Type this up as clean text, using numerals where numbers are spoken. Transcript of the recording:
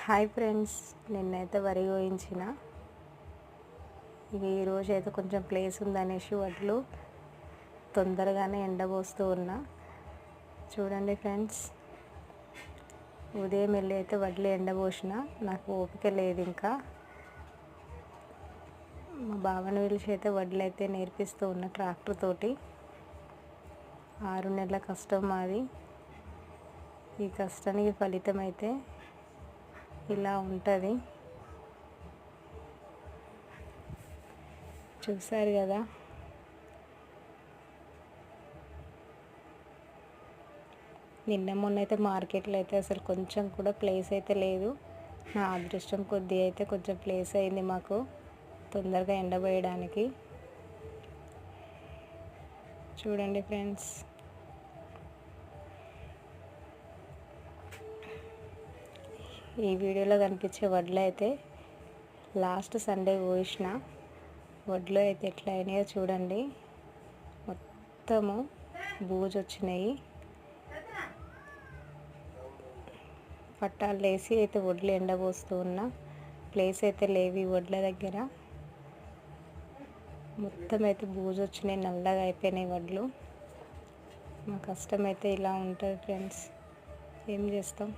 Hi friends, నిన్నైతే వరి కోయించిన. ఈరోజు అయితే కొంచెం ప్లేస్ ఉందనేసి వడ్లు తొందరగానే ఎండబోస్తూ ఉన్నా. చూడండి ఫ్రెండ్స్, ఉదయం వెళ్ళి అయితే వడ్లు ఎండబోసిన. నాకు ఓపిక లేదు. ఇంకా మా బావని పిలిచి అయితే వడ్లు అయితే నేర్పిస్తూ ఉన్నా ట్రాక్టర్ తోటి. 6 నెలల కష్టం మాది. ఈ కష్టానికి ఫలితం అయితే ఇలా ఉంటుంది. చూసారు కదా, నిన్న మొన్న అయితే మార్కెట్లో అయితే అసలు కొంచెం కూడా ప్లేస్ అయితే లేదు. నా అదృష్టం కొద్దీ అయితే కొంచెం ప్లేస్ అయింది మాకు తొందరగా ఎండబోయడానికి. చూడండి ఫ్రెండ్స్, ఈ వీడియోలో కనిపించే వడ్లు అయితే లాస్ట్ సండే కోసిన వడ్లు అయితే ఎట్లా అయినాయో చూడండి. మొత్తము బూజు వచ్చినాయి. పట్టాలు వేసి అయితే వడ్లు ఎండబోస్తూ ఉన్నా. ప్లేస్ అయితే లేవు ఈ వడ్ల దగ్గర. మొత్తం అయితే బూజు వచ్చినాయి, నల్లగా అయిపోయినాయి వడ్లు. మా కష్టం అయితే ఇలా ఉంటుంది ఫ్రెండ్స్, ఏం చేస్తాం.